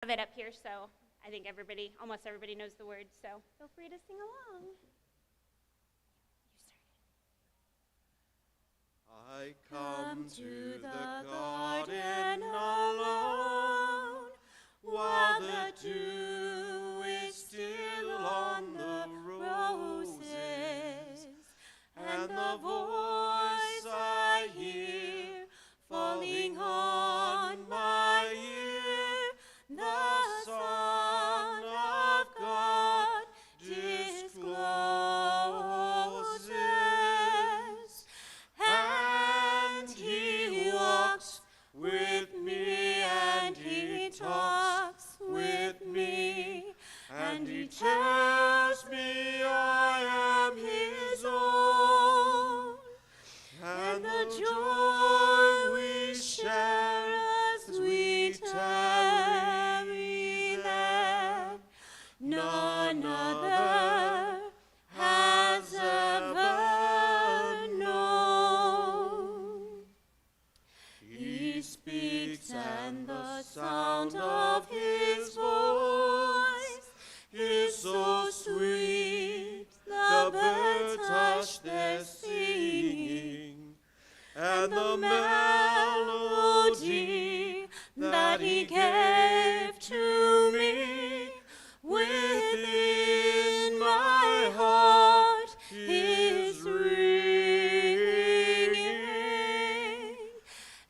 of it up here, so I think almost everybody knows the words, so feel free to sing along. I come to the garden alone, while the dew is still on the roses, and the voice I hear falling on my ear, the Son of God discloses, and he walks with me, and he talks with me, and he tells me I am his own, and the joy we share as we tarry there, none other has ever known. He speaks, and the sound of his voice is so sweet, the birds hush their singing, and the melody that he gave to me within my heart is ringing,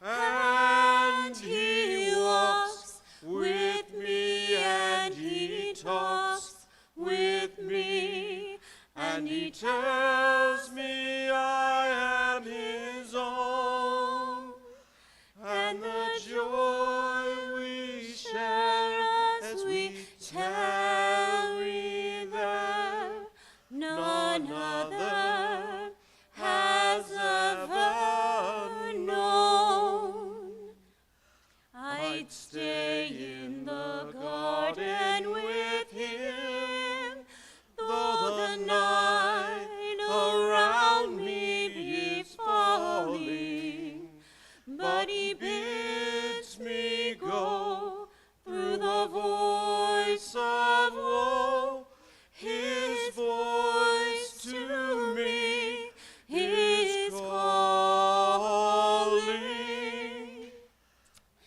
and he walks with me, and he talks with me, and he tells me I am his own, and the joy we share as we tarry there, none other has ever known. I'd stay in the garden with him, though the night around me be falling, but he bids me go through the voice of woe, his voice to me is calling,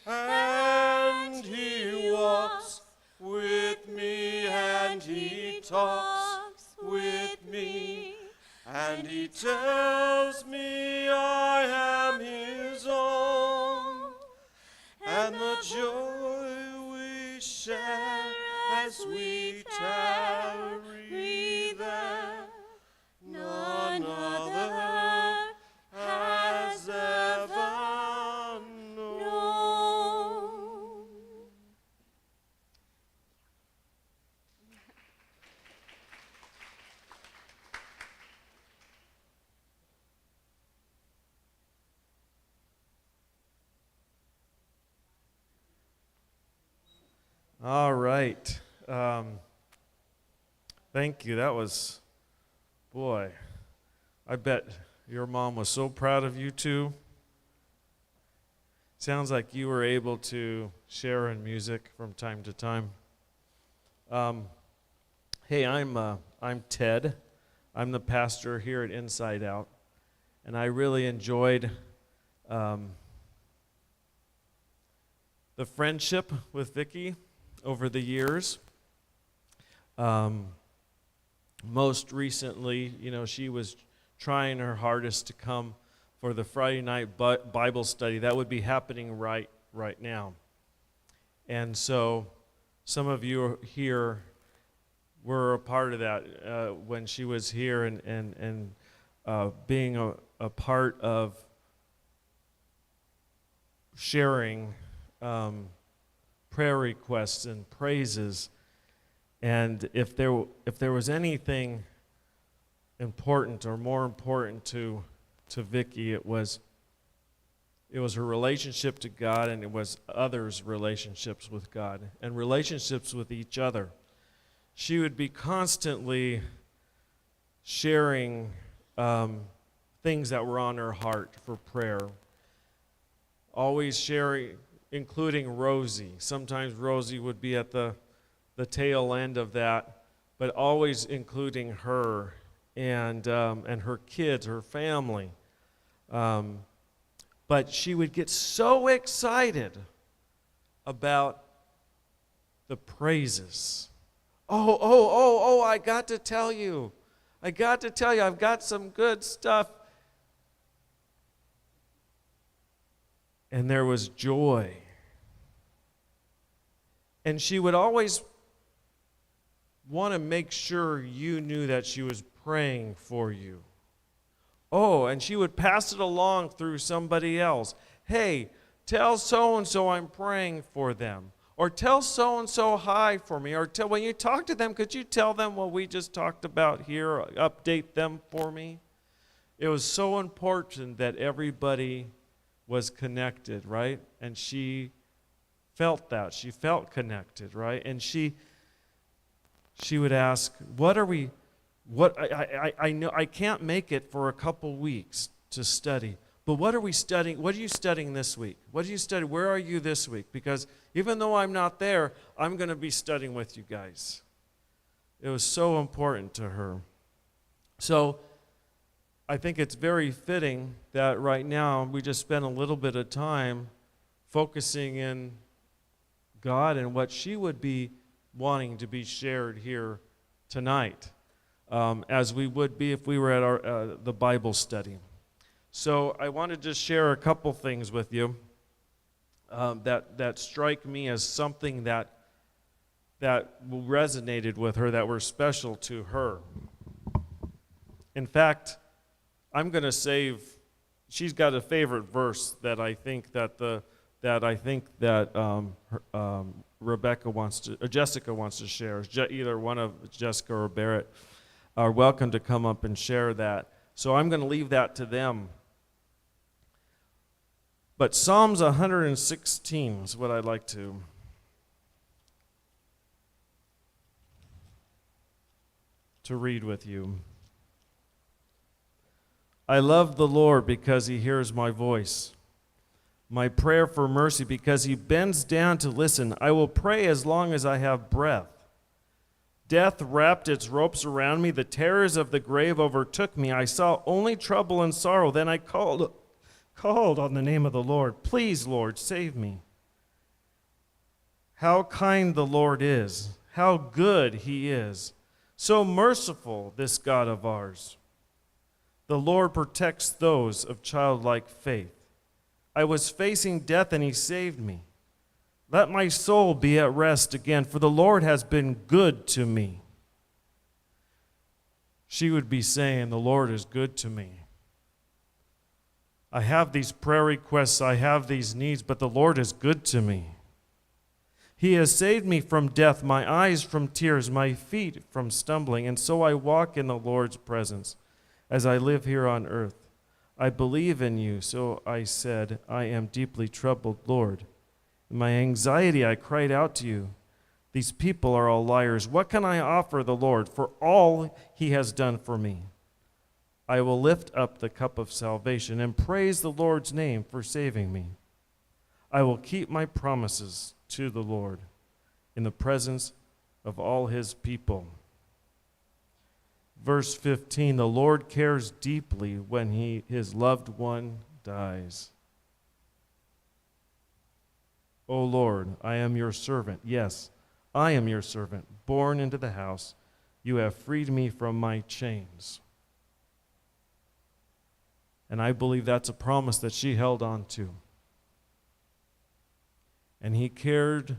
and he walks with me, and he talks with me, and he tells me I am his own, and the joy we share as we tarry there, none other has ever known. All right. Thank you. That was, boy, I bet your mom was so proud of you two. Sounds like you were able to share in music from time to time. Hey, I'm Ted. I'm the pastor here at Inside Out, and I really enjoyed the friendship with Vicky over the years. Most recently, she was trying her hardest to come for the Friday night Bible study that would be happening right now. And so some of you here were a part of that when she was here, and being a part of sharing prayer requests and praises. And if there was anything important or more important to Vicky, it was her relationship to God, and it was others' relationships with God and relationships with each other. She would be constantly sharing things that were on her heart for prayer, always sharing including Rosie. Sometimes Rosie would be at the tail end of that, but always including her and her kids, her family. But she would get so excited about the praises. Oh, I got to tell you, I've got some good stuff. And there was joy. And she would always want to make sure you knew that she was praying for you. Oh, and she would pass it along through somebody else. Hey, tell so-and-so I'm praying for them. Or tell so-and-so hi for me. Or when you talk to them, could you tell them what we just talked about here? Update them for me. It was so important that everybody was connected, right? And she felt that. She felt connected, right? And she would ask, I know I can't make it for a couple weeks to study, but what are we studying? What are you studying this week? What are you studying? Where are you this week? Because even though I'm not there, I'm going to be studying with you guys. It was so important to her. So I think it's very fitting that right now we just spend a little bit of time focusing in God and what she would be wanting to be shared here tonight, as we would be if we were at the Bible study. So I wanted to share a couple things with you that strike me as something that resonated with her, that were special to her. In fact, I'm going to save. She's got a favorite verse that I think that Jessica wants to share. Either one of Jessica or Barrett are welcome to come up and share that. So I'm going to leave that to them. But Psalms 116 is what I'd like to read with you. I love the Lord because he hears my voice, my prayer for mercy because he bends down to listen. I will pray as long as I have breath. Death wrapped its ropes around me. The terrors of the grave overtook me. I saw only trouble and sorrow. Then I called on the name of the Lord. Please, Lord, save me. How kind the Lord is. How good he is. So merciful, this God of ours. The Lord protects those of childlike faith. I was facing death and he saved me. Let my soul be at rest again, for the Lord has been good to me. She would be saying, the Lord is good to me. I have these prayer requests, I have these needs, but the Lord is good to me. He has saved me from death, my eyes from tears, my feet from stumbling, and so I walk in the Lord's presence as I live here on earth. I believe in you, so I said, I am deeply troubled, Lord. In my anxiety I cried out to you. These people are all liars. What can I offer the Lord for all he has done for me? I will lift up the cup of salvation and praise the Lord's name for saving me. I will keep my promises to the Lord in the presence of all his people. Verse 15, the Lord cares deeply when his loved one dies. O Lord, I am your servant. Yes, I am your servant, born into the house. You have freed me from my chains. And I believe that's a promise that she held on to. And he cared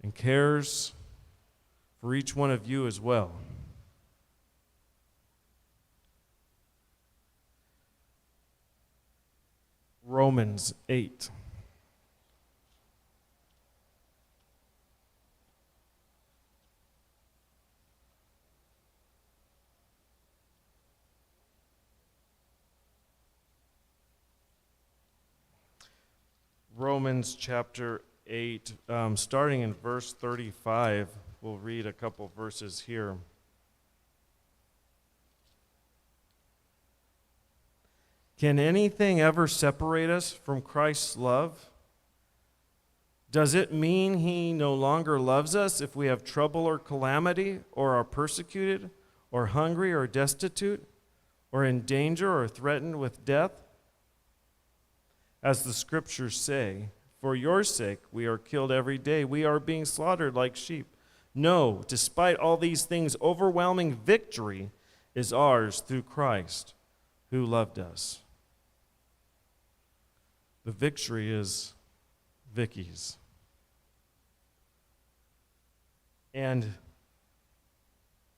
and cares for each one of you as well. Romans 8. Romans chapter 8, starting in verse 35. We'll read a couple verses here. Can anything ever separate us from Christ's love? Does it mean he no longer loves us if we have trouble or calamity, or are persecuted, or hungry, or destitute, or in danger, or threatened with death? As the scriptures say, for your sake we are killed every day. We are being slaughtered like sheep. No, despite all these things, overwhelming victory is ours through Christ who loved us. The victory is Vicky's. And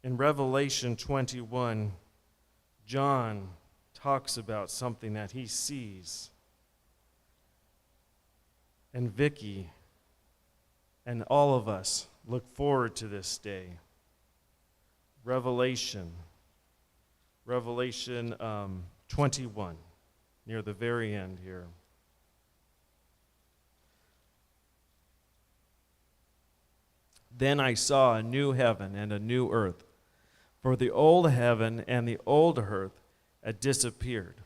in Revelation 21, John talks about something that he sees. And Vicky and all of us look forward to this day. Revelation 21, near the very end here. Then I saw a new heaven and a new earth, for the old heaven and the old earth had disappeared,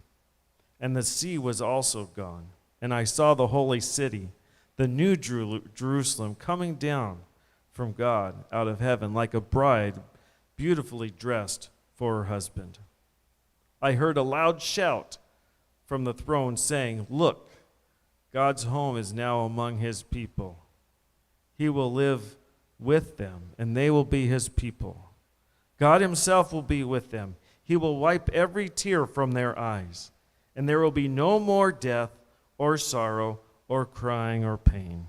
and the sea was also gone. And I saw the holy city, the new Jerusalem, coming down from God out of heaven, like a bride beautifully dressed for her husband. I heard a loud shout from the throne saying, "Look, God's home is now among his people. He will live with them, and they will be his people. God himself will be with them. He will wipe every tear from their eyes, and there will be no more death or sorrow or crying or pain.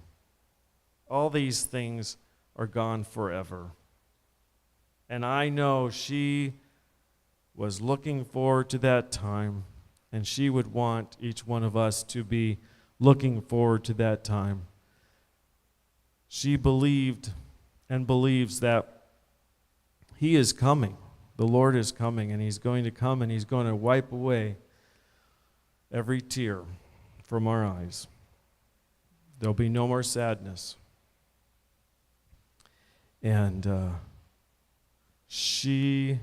All these things are gone forever." And I know she was looking forward to that time, and she would want each one of us to be looking forward to that time. She believed and believes that he is coming. The Lord is coming, and he's going to come, and he's going to wipe away every tear from our eyes. There'll be no more sadness. And she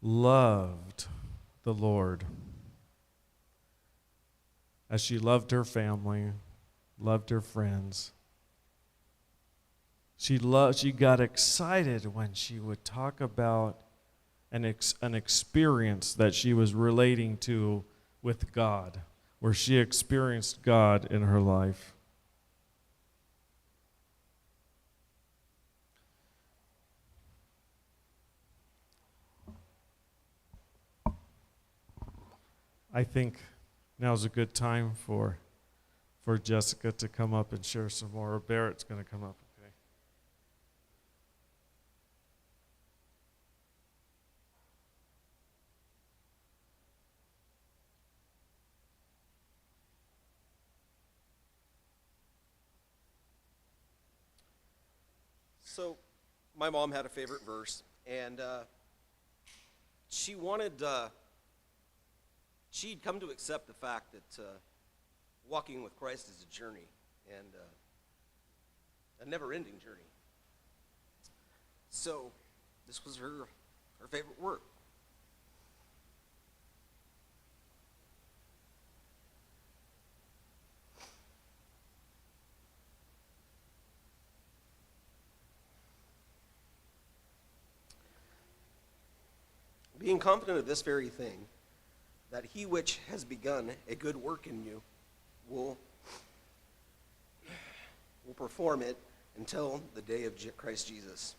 loved the Lord as she loved her family, loved her friends. She got excited when she would talk about an experience that she was relating to with God, where she experienced God in her life. I think now's a good time for Jessica to come up and share some more, or Barrett's going to come up. Okay. So, my mom had a favorite verse, and she wanted, she'd come to accept the fact that walking with Christ is a journey, and a never-ending journey. So, this was her favorite word. Being confident of this very thing, that he which has begun a good work in you will perform it until the day of Christ Jesus.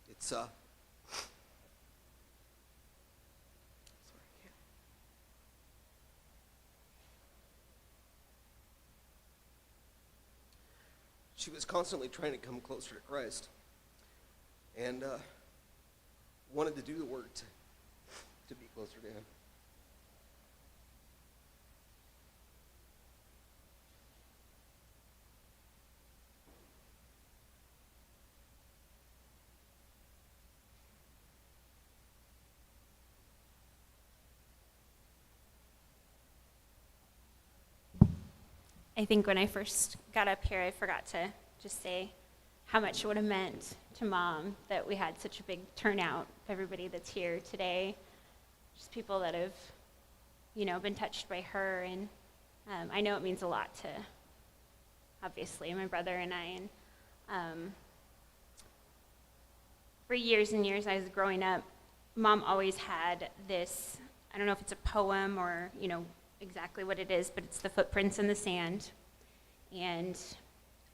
It's she was constantly trying to come closer to Christ, and wanted to do the work to be closer to him. I think when I first got up here, I forgot to just say how much it would have meant to Mom that we had such a big turnout of everybody that's here today. Just people that have, been touched by her and I know it means a lot to, obviously, my brother and I. And for years and years, I was growing up, Mom always had this, I don't know if it's a poem or, exactly what it is, but it's the footprints in the sand. And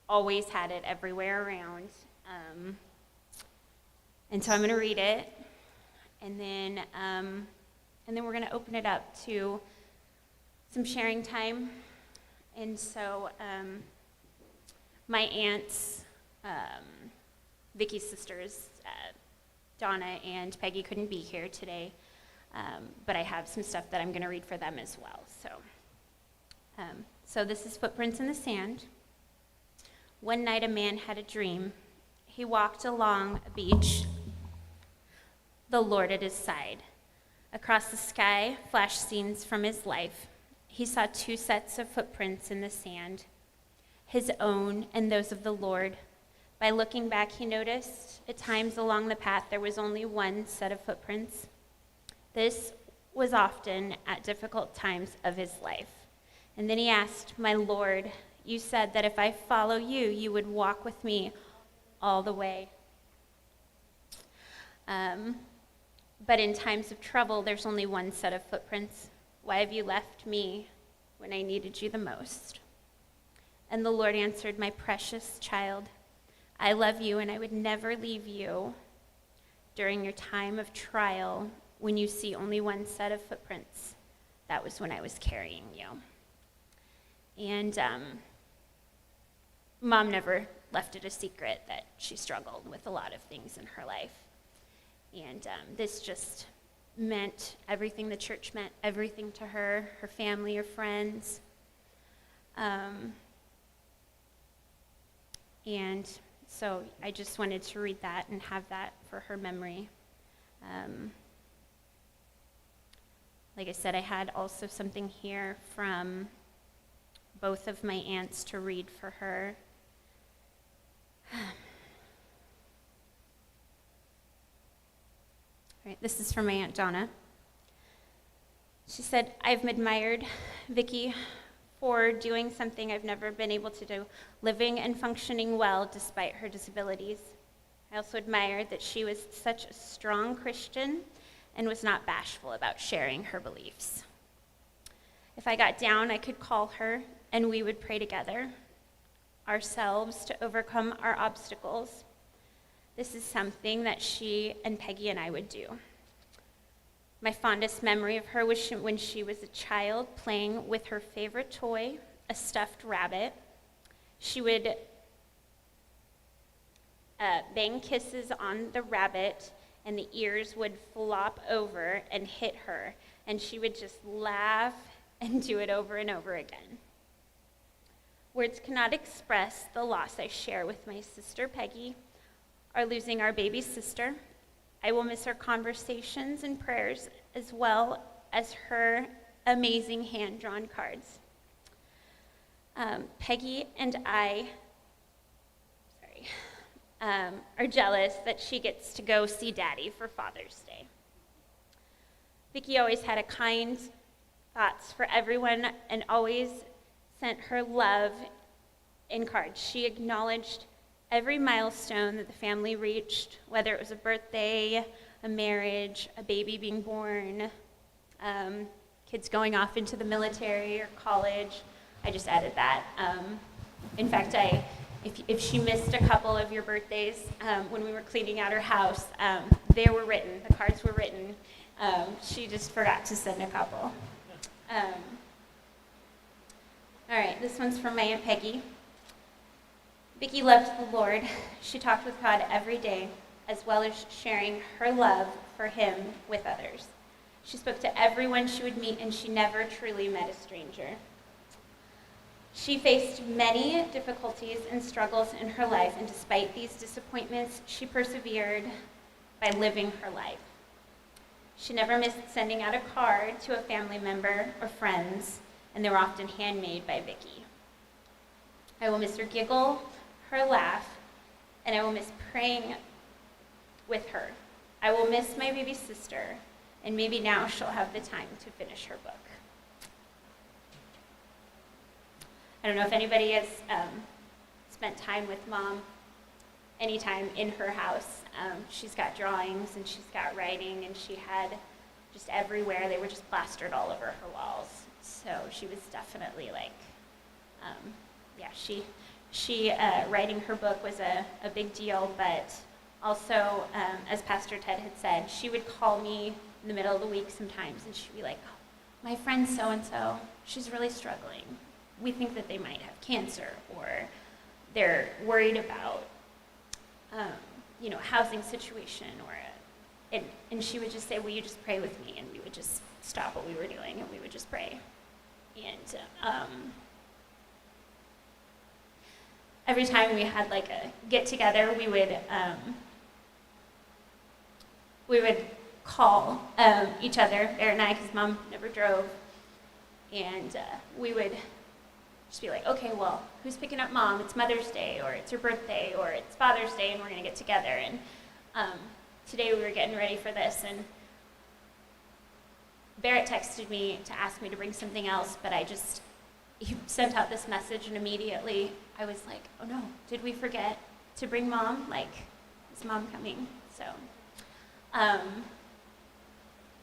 always had it everywhere around. And so I'm going to read it, and then we're going to open it up to some sharing time. And so my aunts, Vicky's sisters, Donna and Peggy couldn't be here today, but I have some stuff that I'm going to read for them as well. So this is Footprints in the Sand. One night a man had a dream. He walked along a beach, the Lord at his side. Across the sky flashed scenes from his life. He saw two sets of footprints in the sand, his own and those of the Lord. By looking back, he noticed at times along the path there was only one set of footprints. This was often at difficult times of his life. And then he asked, "My Lord, you said that if I follow you, you would walk with me all the way. But in times of trouble, there's only one set of footprints. Why have you left me when I needed you the most?" And the Lord answered, "My precious child, I love you and I would never leave you during your time of trial when you see only one set of footprints. That was when I was carrying you." And Mom never left it a secret that she struggled with a lot of things in her life. And this just meant everything. The church meant everything to her, her family, her friends. And so I just wanted to read that and have that for her memory. Like I said, I had also something here from both of my aunts to read for her. All right, this is from my Aunt Donna. She said, "I've admired Vicky for doing something I've never been able to do, living and functioning well despite her disabilities. I also admired that she was such a strong Christian and was not bashful about sharing her beliefs. If I got down, I could call her and we would pray together ourselves to overcome our obstacles. This is something that she and Peggy and I would do. My fondest memory of her was when she was a child playing with her favorite toy, a stuffed rabbit. She would bang kisses on the rabbit, and the ears would flop over and hit her, and she would just laugh and do it over and over again. Words cannot express the loss I share with my sister Peggy, or losing our baby sister. I will miss her conversations and prayers, as well as her amazing hand-drawn cards. Peggy and I are jealous that she gets to go see Daddy for Father's Day. Vicky always had a kind thoughts for everyone and always sent her love in cards. She acknowledged every milestone that the family reached, whether it was a birthday, a marriage, a baby being born, kids going off into the military or college. I just added that. In fact, if she missed a couple of your birthdays when we were cleaning out her house, they were written, the cards were written. She just forgot to send a couple. All right, this one's from my Aunt Peggy. Vicky loved the Lord. She talked with God every day, as well as sharing her love for him with others. She spoke to everyone she would meet, and she never truly met a stranger. She faced many difficulties and struggles in her life, and despite these disappointments, she persevered by living her life. She never missed sending out a card to a family member or friends, and they were often handmade by Vicky. I will miss her giggle, her laugh, and I will miss praying with her. I will miss my baby sister, and maybe now she'll have the time to finish her book. I don't know if anybody has spent time with Mom anytime in her house. She's got drawings and she's got writing, and she had just everywhere. They were just plastered all over her walls. So she was definitely like, yeah, she writing her book was a big deal, but also, as Pastor Ted had said, she would call me in the middle of the week sometimes, and she'd be like, oh, my friend so-and-so, she's really struggling. We think that they might have cancer, or they're worried about, housing situation, and she would just say, will you just pray with me? And we would just stop what we were doing, and we would just pray. And every time we had like a get-together, we would call each other, Barrett and I, because Mom never drove, and we would just be like, okay, well, who's picking up Mom? It's Mother's Day, or it's her birthday, or it's Father's Day, and we're going to get together. And today we were getting ready for this, and Barrett texted me to ask me to bring something else, but he sent out this message, and immediately I was like, oh no, did we forget to bring Mom? Like, is Mom coming? So,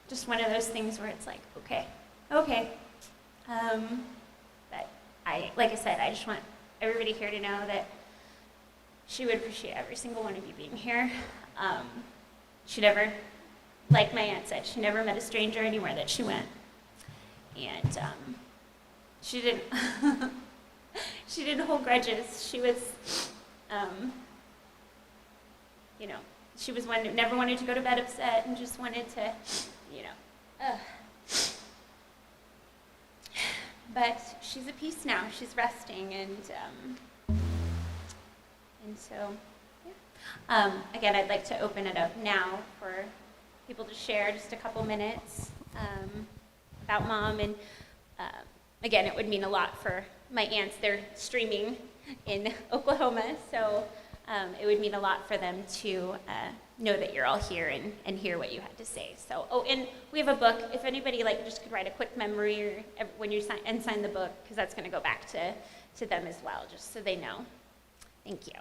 just one of those things where it's like, okay. But like I said, I just want everybody here to know that she would appreciate every single one of you being here. She never, like my aunt said, she never met a stranger anywhere that she went. And she didn't she didn't hold grudges. She was she was one who never wanted to go to bed upset, and just wanted to, but she's at peace now. She's resting, and so, yeah. Again, I'd like to open it up now for people to share just a couple minutes about Mom. And again, it would mean a lot for my aunts. They're streaming in Oklahoma, so it would mean a lot for them to know that you're all here and hear what you had to say. So, and we have a book. If anybody just could write a quick memory or when you sign the book, because that's going to go back to them as well, just so they know. Thank you.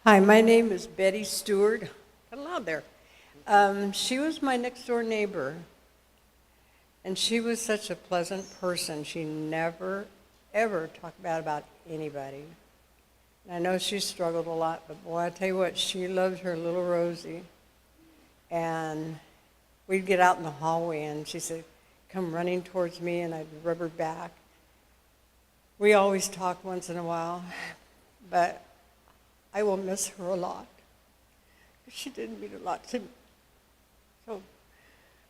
Hi, my name is Betty Stewart. Hello there. She was my next door neighbor, and she was such a pleasant person. She never, ever talked bad about anybody. And I know she struggled a lot, but boy, I tell you what, she loved her little Rosie. And we'd get out in the hallway, and she said, come running towards me, and I'd rub her back. We always talk once in a while, but I will miss her a lot. She did mean a lot to me. So,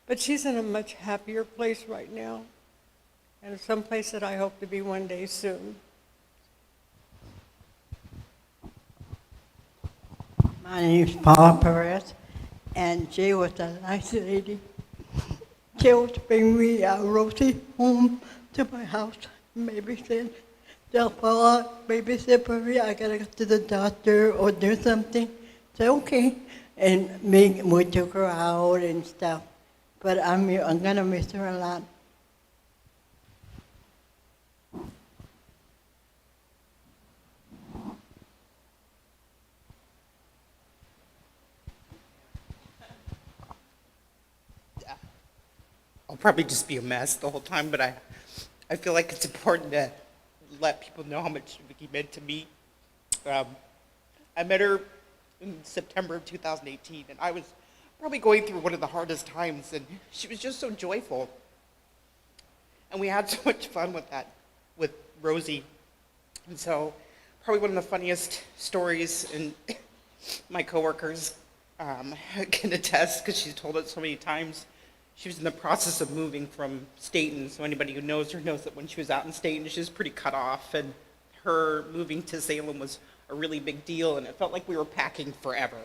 but she's in a much happier place right now, and some place that I hope to be one day soon. My name is Paula Perez, and Jay was a nice lady. She would bring me Rosie home to my house, babysit. Tell Paula, babysit for me, I gotta go to the doctor or do something. Say, okay. And we took her out and stuff. But I'm gonna miss her a lot. I'll probably just be a mess the whole time, but I feel like it's important to let people know how much Vicky meant to me. I met her in September of 2018, and I was probably going through one of the hardest times, and she was just so joyful. And we had so much fun with Rosie. And so probably one of the funniest stories, and my coworkers can attest, because she's told it so many times. She was in the process of moving from Staten, so anybody who knows her knows that when she was out in Staten, she was pretty cut off, and her moving to Salem was a really big deal, and it felt like we were packing forever.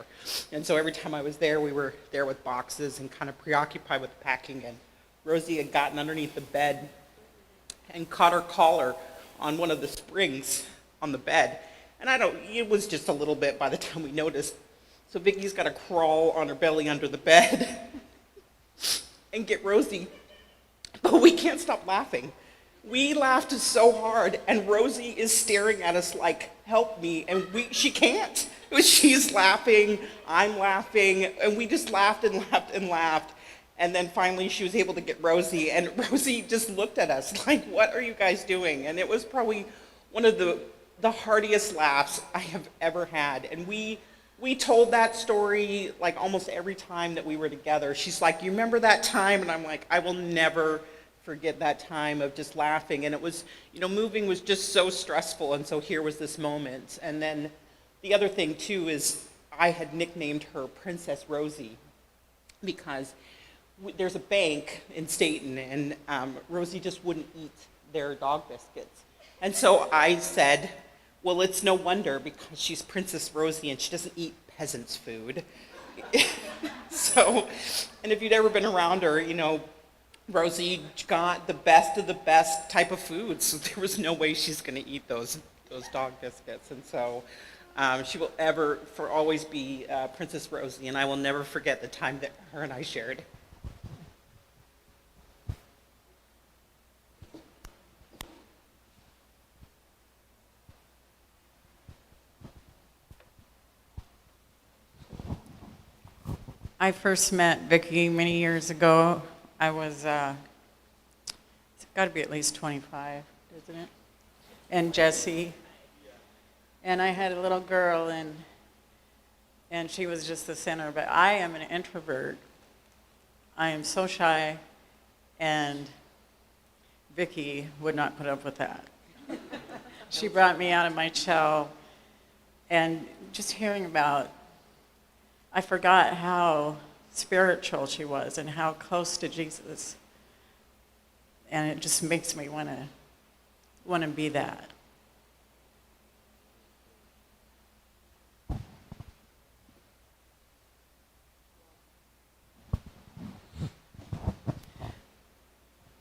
And so every time I was there, we were there with boxes and kind of preoccupied with packing. And Rosie had gotten underneath the bed and caught her collar on one of the springs on the bed. And it was just a little bit by the time we noticed. So Vicky's got to crawl on her belly under the bed and get Rosie. But we can't stop laughing. We laughed so hard, and Rosie is staring at us like, help me, and she can't. She's laughing, I'm laughing, and we just laughed and laughed and laughed. And then finally she was able to get Rosie, and Rosie just looked at us like, what are you guys doing? And it was probably one of the heartiest laughs I have ever had. And we told that story like almost every time that we were together. She's like, you remember that time? And I'm like, I will never forget that time of just laughing. And it was, moving was just so stressful, and so here was this moment. And then the other thing too is I had nicknamed her Princess Rosie because there's a bank in Staten, and Rosie just wouldn't eat their dog biscuits. And so I said, well, it's no wonder, because she's Princess Rosie and she doesn't eat peasants' food. So, and if you'd ever been around her, Rosie got the best of the best type of food, so there was no way she's going to eat those dog biscuits. And so she will always be Princess Rosie, and I will never forget the time that her and I shared. I first met Vicky many years ago. I was, it's got to be at least 25, isn't it? And Jessie. And I had a little girl, and she was just the center. But I am an introvert. I am so shy, and Vicky would not put up with that. She brought me out of my shell, and just hearing about, I forgot how spiritual she was and how close to Jesus. And it just makes me want to be that.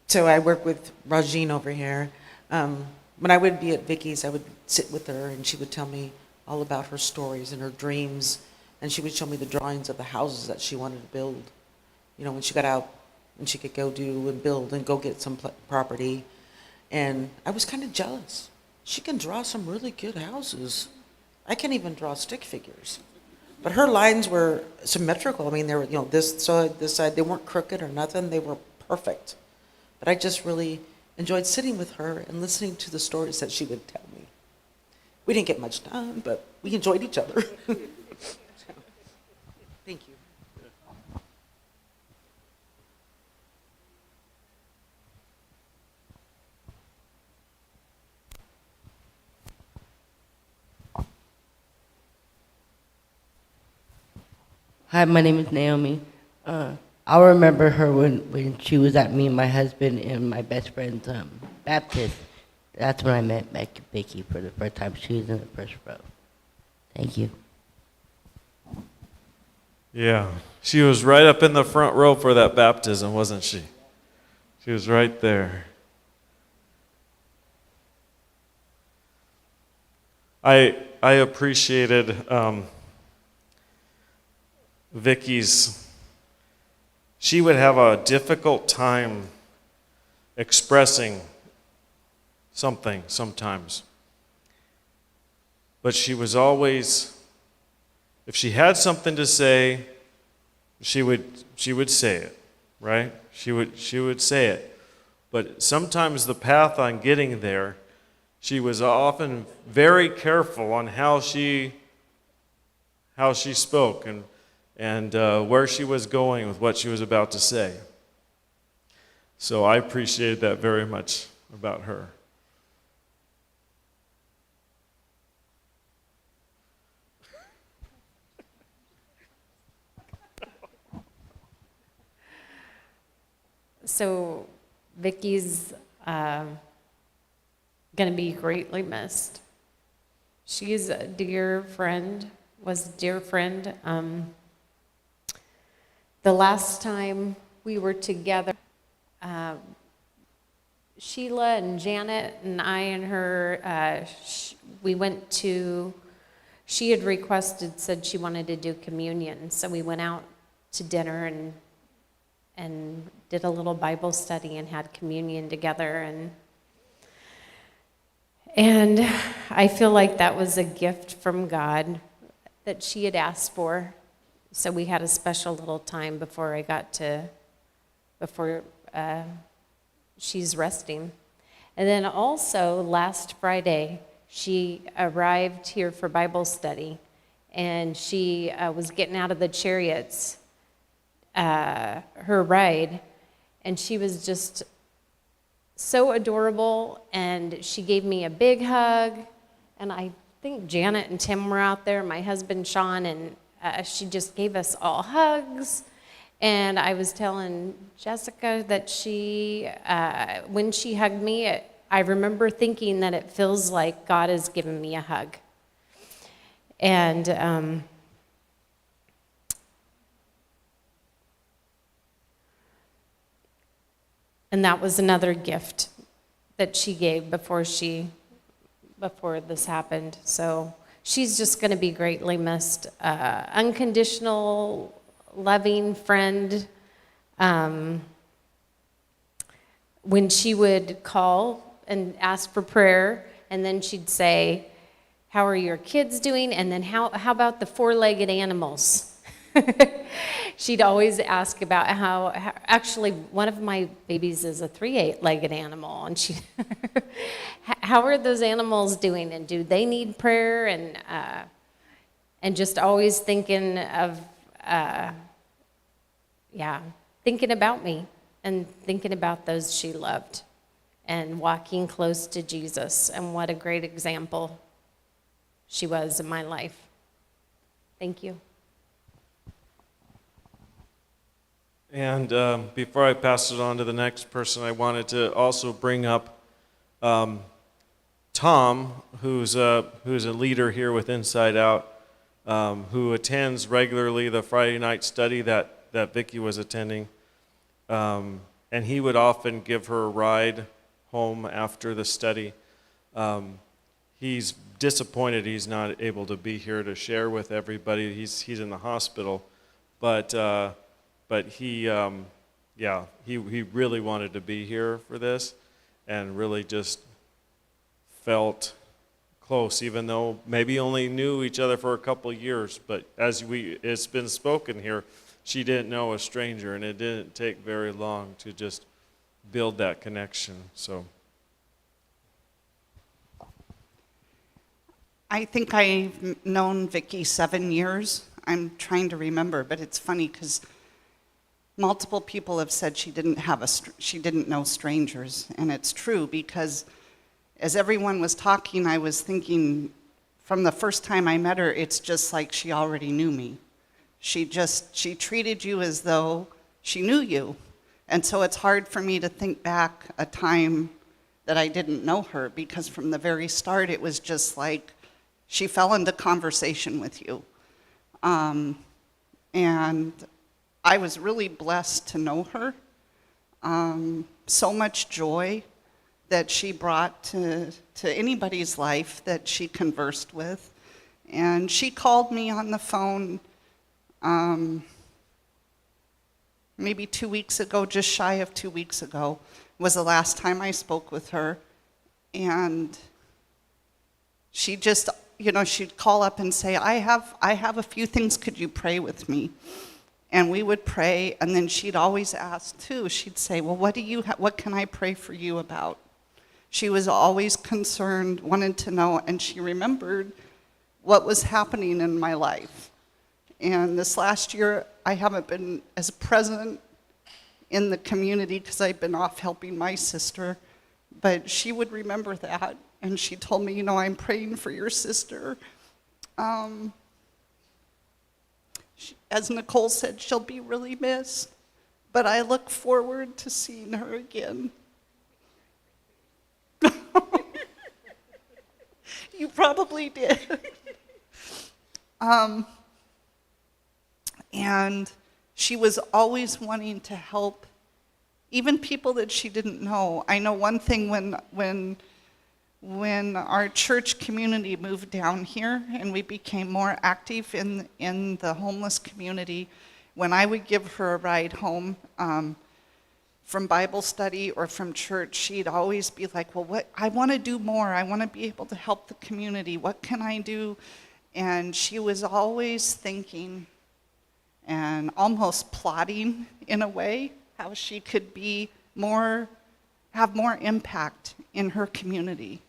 So I work with Rajeen over here. When I would be at Vicky's, I would sit with her, and she would tell me all about her stories and her dreams, and she would show me the drawings of the houses that she wanted to build. When she got out, and she could go do and build and go get some property. And I was kind of jealous. She can draw some really good houses. I can't even draw stick figures. But her lines were symmetrical. I mean, they were, this side, this side. They weren't crooked or nothing. They were perfect. But I just really enjoyed sitting with her and listening to the stories that she would tell me. We didn't get much done, but we enjoyed each other. Thank you. Hi, my name is Naomi. I remember her when she was at me and my husband and my best friend's baptism. That's when I met Vicky for the first time. She was in the first row. Thank you. Yeah, she was right up in the front row for that baptism, wasn't she? She was right there. I appreciated Vicky's. She would have a difficult time expressing something sometimes. But she was always, if she had something to say, she would say it, right? She would say it. But sometimes the path on getting there, she was often very careful on how she spoke and where she was going with what she was about to say. So I appreciated that very much about her. So Vicky's going to be greatly missed. She's a dear friend, was a dear friend. The last time we were together, Sheila and Janet and I and her, we went to, she had requested, said she wanted to do communion. So we went out to dinner and did a little Bible study and had communion together. And I feel like that was a gift from God that she had asked for. So we had a special little time before she's resting. And then also last Friday, she arrived here for Bible study, and she was getting out of the chariots, her ride, and she was just so adorable, and she gave me a big hug, and I think Janet and Tim were out there, my husband Sean, and she just gave us all hugs. And I was telling Jessica that when she hugged me, I remember thinking that it feels like God has given me a hug. And that was another gift that she gave before this happened. So she's just going to be greatly missed. Unconditional, loving friend. When she would call and ask for prayer, and then she'd say, "How are your kids doing?" And then how about the four-legged animals? She'd always ask about how actually one of my babies is a three-legged animal, and she, how are those animals doing, and do they need prayer? And just always thinking of, thinking about me and thinking about those she loved and walking close to Jesus, and what a great example she was in my life. Thank you. And before I pass it on to the next person, I wanted to also bring up Tom, who's a leader here with Inside Out, who attends regularly the Friday night study that Vicky was attending. And he would often give her a ride home after the study. He's disappointed he's not able to be here to share with everybody. He's in the hospital, but he really wanted to be here for this, and really just felt close, even though maybe only knew each other for a couple of years. But it's been spoken here, she didn't know a stranger, and it didn't take very long to just build that connection. So I think I've known Vicky 7 years. I'm trying to remember, but it's funny because multiple people have said she didn't know strangers, and it's true, because as everyone was talking, I was thinking from the first time I met her, it's just like she already knew me. She treated you as though she knew you. And so it's hard for me to think back a time that I didn't know her, because from the very start, it was just like she fell into conversation with you. And I was really blessed to know her. So much joy that she brought to anybody's life that she conversed with. And she called me on the phone maybe 2 weeks ago, just shy of 2 weeks ago, was the last time I spoke with her. And she just, she'd call up and say, I have a few things, could you pray with me? And we would pray, and then she'd always ask too, she'd say, well, what can I pray for you about? She was always concerned, wanted to know, and she remembered what was happening in my life. And this last year, I haven't been as present in the community because I've been off helping my sister, but she would remember that, and she told me, I'm praying for your sister. As Nicole said, she'll be really missed, but I look forward to seeing her again. You probably did. And she was always wanting to help, even people that she didn't know. I know one thing when our church community moved down here and we became more active in the homeless community, when I would give her a ride home from Bible study or from church, she'd always be like, well, I want to do more. I want to be able to help the community. What can I do? And she was always thinking and almost plotting in a way how she could have more impact in her community.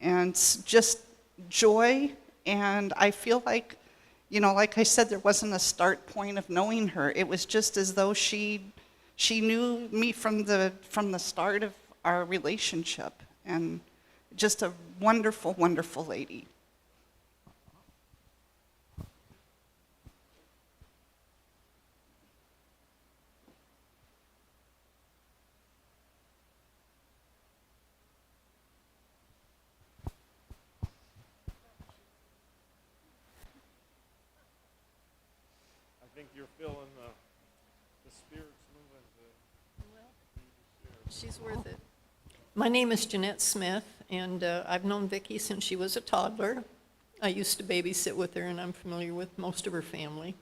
And just joy, and I feel like, like I said, there wasn't a start point of knowing her. It was just as though she knew me from the start of our relationship, and just a wonderful, wonderful lady. I think you're feeling the Spirit's moving. She's worth it. My name is Jeanette Smith, and I've known Vicky since she was a toddler. I used to babysit with her, and I'm familiar with most of her family.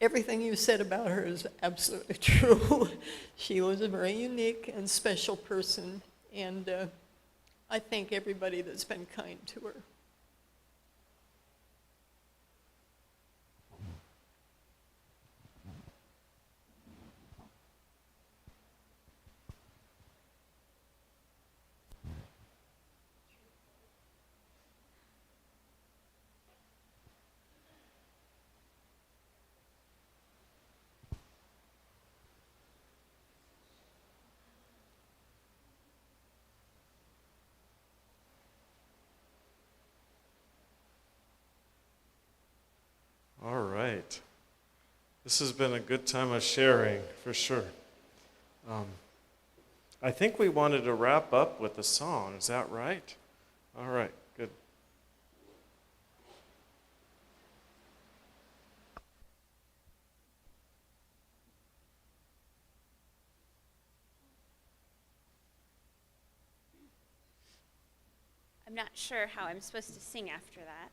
Everything you said about her is absolutely true. She was a very unique and special person, and I thank everybody that's been kind to her. All right. This has been a good time of sharing, for sure. I think we wanted to wrap up with a song. Is that right? All right, good. I'm not sure how I'm supposed to sing after that.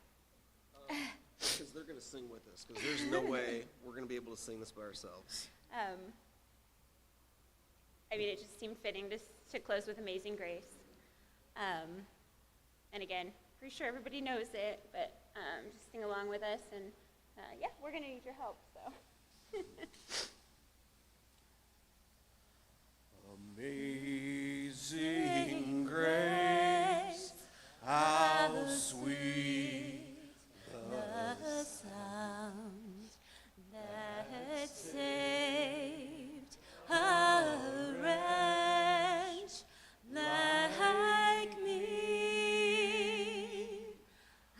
Because they're going to sing with us, because there's no way we're going to be able to sing this by ourselves. I mean, it just seemed fitting to close with Amazing Grace. And again, pretty sure everybody knows it, but just sing along with us. And yeah, we're going to need your help, so. Amazing grace, how sweet The sound that saved a wretch like me.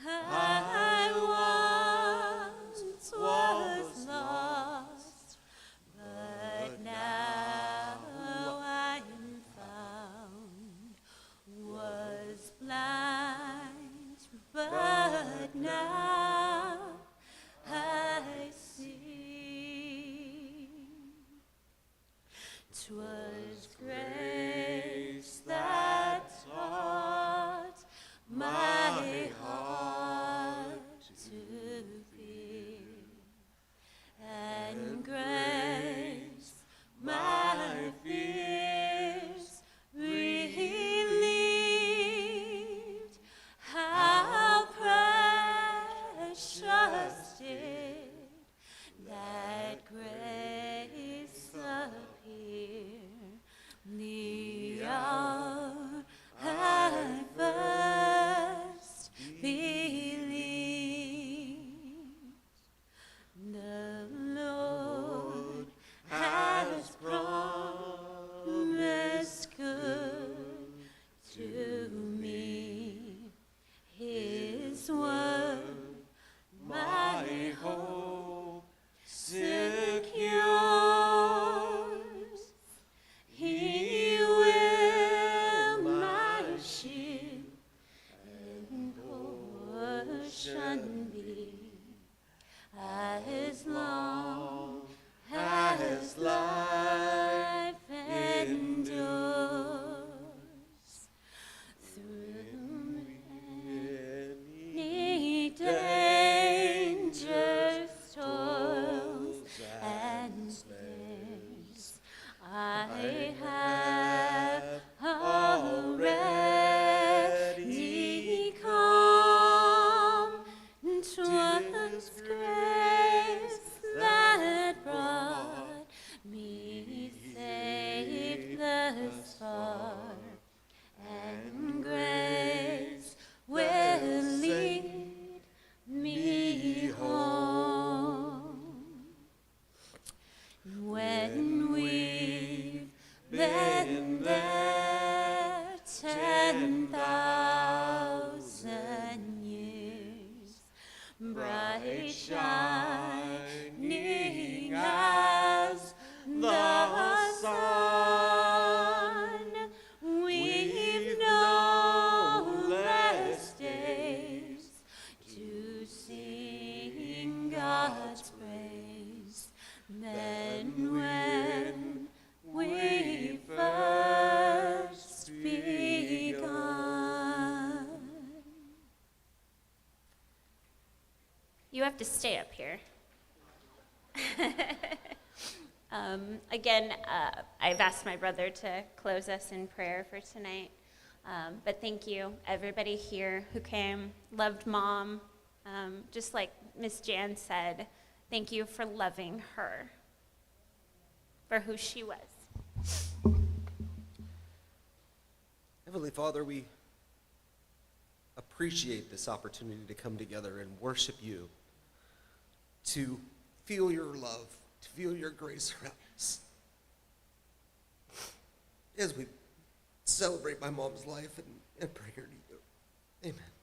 I once was lost, but now I am found. Was blind, but now I see. 'Twas grace that taught my heart to fear, and grace my fears relieved. How precious did that grace appear, the hour I first believed. The Lord to stay up here. Again, I've asked my brother to close us in prayer for tonight. But thank you, everybody here who came, loved Mom. Just like Miss Jan said, thank you for loving her for who she was. Heavenly Father, we appreciate this opportunity to come together and worship you, to feel your love, to feel your grace around us. As we celebrate my mom's life and pray her to you. Amen.